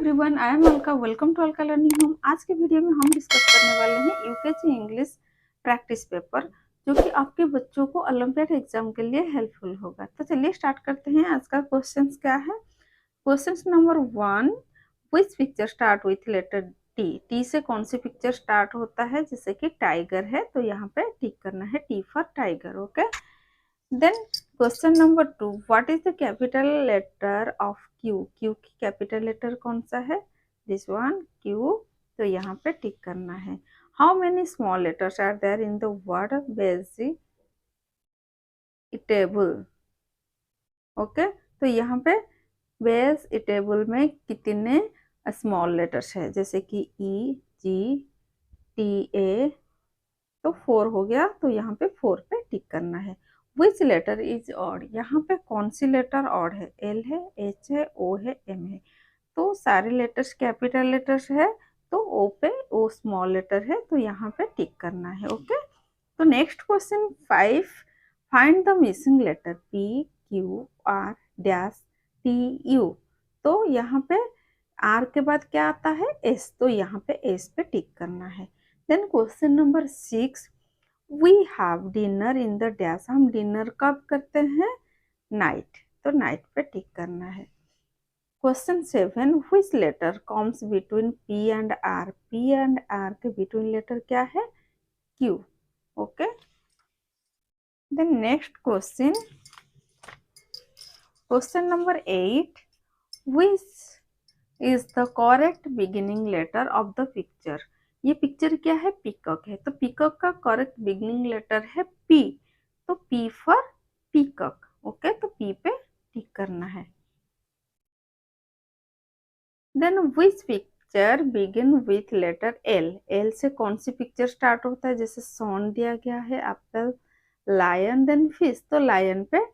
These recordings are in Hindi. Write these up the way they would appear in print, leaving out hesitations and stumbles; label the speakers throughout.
Speaker 1: Everyone, I am Alka. Welcome to Alka learning home. आज के वीडियो में हम डिस्कस करने वाले हैं यूकेजी इंग्लिश प्रैक्टिस पेपर, जो कि आपके बच्चों को ओलंपियाड एग्जाम के लिए हेल्पफुल होगा। तो चलिए स्टार्ट करते हैं। आज का क्वेश्चंस क्या है। Questions number 1, which picture start with letter T. T से कौन सी पिक्चर स्टार्ट होता है? जैसे कि टाइगर है, तो यहाँ पे टिक करना है, T for tiger. Okay. Then question number 2, what is the capital letter of Q. Q की कैपिटल लेटर कौन सा है? This one, Q. तो यहाँ पे टिक करना है। How many small letters are there in the word vegetable. Okay, तो यहाँ पे वेजिटेबल में कितने स्मॉल लेटर्स है? जैसे कि ई, जी, टी, ए, तो 4 हो गया। तो यहाँ पे 4 पे टिक करना है। विच लेटर इज ऑड। यहाँ पे कौन सी लेटर ऑड है? एल है, एच है, ओ है, एम है। तो सारे लेटर्स कैपिटल लेटर्स है, तो ओ पे ओ स्मॉल लेटर है, तो यहाँ पे टिक करना है। ओके। तो next question 5, find the missing letter P, Q, R, dash, T, U. तो यहाँ पे आर के बाद क्या आता है? एस। तो यहाँ पे एस पे टिक करना है। Then question number 6, we have dinner in the dash. हम डिनर कब करते हैं? नाइट। तो नाइट पे टिक करना है। Question 7, which letter comes between P and R. P and R के बिटवीन लेटर क्या है? Q. Okay. Then next question, question number 8, which is the correct beginning letter of the picture. ये पिक्चर क्या है? पीकॉक है, तो पीकॉक का करेक्ट बिगिनिंग लेटर है पी। तो पी फॉर पीकॉक। ओके, तो पी पे टिक करना है। Then which picture begin with letter L. L से कौन सी पिक्चर स्टार्ट होता है? जैसे सॉन दिया गया है, एप्पल, लायन, देन फिश। तो लायन पे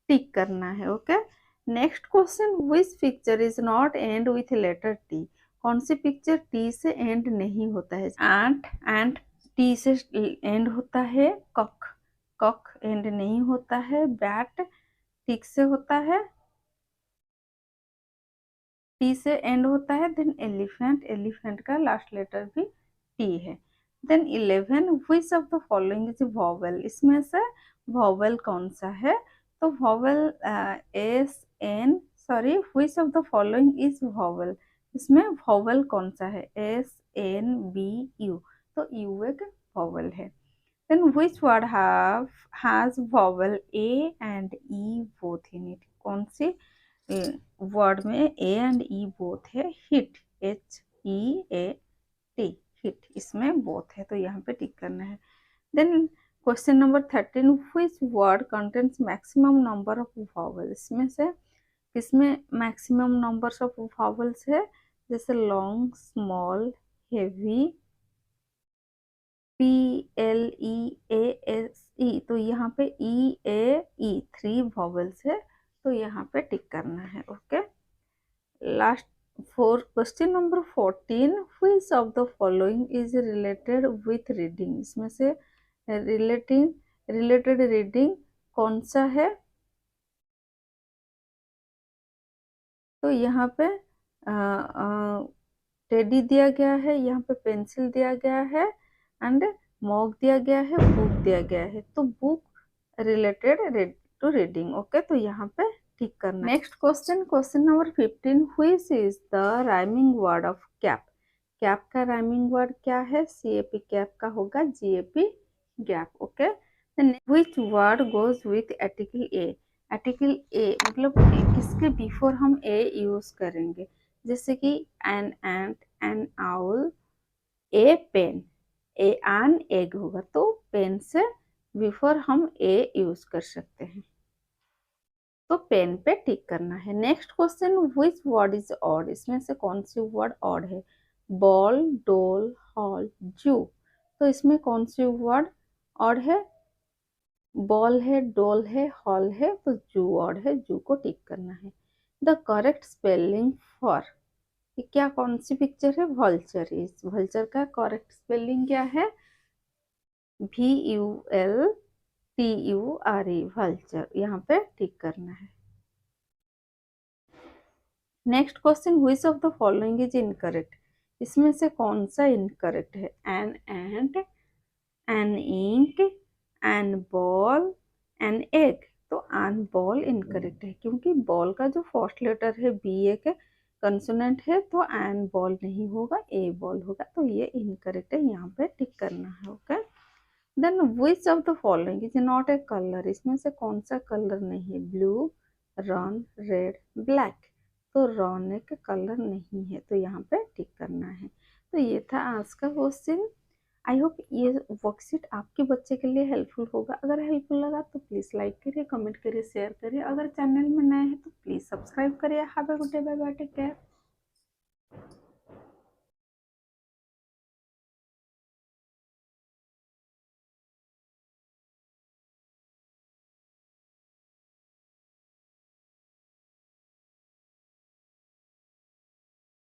Speaker 1: टिक करना है। Okay. Next question, which picture is not end with letter T. कौन सी पिक्चर टी से एंड नहीं होता है? एंट, एंट टी से एंड होता है। कॉक, कॉक एंड नहीं होता है। बैट टिक से होता है, टी से एंड होता है। देन एलिफेंट, एलिफेंट का लास्ट लेटर भी टी है। Then 11, which of the following is vowel. इसमें से वॉवेल कौन सा है? तो vowel S N, sorry, which of the following is vowel. इसमें वॉवेल कौन सा है? S N B U. तो यू एक वॉवेल है। Then which word has vowel A and E both in it. कौन सी वर्ड में ए एंड ई बोथ है? Hit, H E A T, hit, इसमें बोथ है, तो यहाँ पे टिक करना है। Then question number 13, which word contains maximum number of vowel. इसमें से किसमें मैक्सिमम नंबर्स ऑफ वॉवल्स है? जैसे long, small, heavy, P, L, E, A, S, E. तो यहाँ पे ई, ए, ई 3 वॉवल्स है, तो यहाँ पे टिक करना है। Okay. Last four, question number 14, which of the following is related with reading. इसमें से रिलेटेड रीडिंग कौन सा है? तो यहाँ पे टेडी दिया गया है, यहाँ पे पेंसिल दिया गया है, एंड मॉग दिया गया है, बुक दिया गया है। तो book related to reading. Okay, तो यहाँ पे ठीक करना। Next question, question number 15, which is the rhyming word of cap. Cap का राइमिंग वर्ड क्या है? CAP, कैप का होगा GAP, gap. Okay. Which word goes with article A. Article A मतलब किसके बिफोर हम ए यूज करेंगे? जैसे कि an ant, an owl, a pen, a an egg होगा, तो पेन से बिफोर हम ए यूज कर सकते हैं, तो पेन पे टिक करना है। Next question, which word is odd. इसमें से कौन सी वर्ड ऑड है? बॉल, डोल, हॉल, जू। तो इसमें कौन सी वर्ड ऑड है? बॉल है, डोल है, हॉल है, तो जू ऑड है, जू को टिक करना है। द करेक्ट स्पेलिंग फॉर, क्या कौन सी पिक्चर है? वल्चर। इस वल्चर का करेक्ट स्पेलिंग क्या है? VULTURE, vulture. यहाँ पे टिक करना है। Next question, which of the following is incorrect, इसमें से कौन सा इनकरेक्ट है? An ant, an ink, an ball, an egg. तो एन बॉल इनकरेक्ट है, क्योंकि बॉल का जो फर्स्ट लेटर है बी एक कंसोनेंट है, तो एन बॉल नहीं होगा, ए बॉल होगा, तो ये इनकरेक्ट है, यहाँ पे टिक करना है। Okay, then which of the following is not a colour, इसमें से कौन सा कलर नहीं है? Blue, run, red, black. तो रन एक कलर नहीं है, तो यहाँ पे टिक करना है। तो ये था आज का क्वेश्चन। आई होप ये वर्कशीट आपके बच्चे के लिए हेल्पफुल होगा। अगर हेल्पफुल लगा तो प्लीज़ लाइक करिए, कमेंट करिए, शेयर करिए। अगर चैनल में नए हैं तो प्लीज़ सब्सक्राइब करिए। Have a good day, bye bye, take care.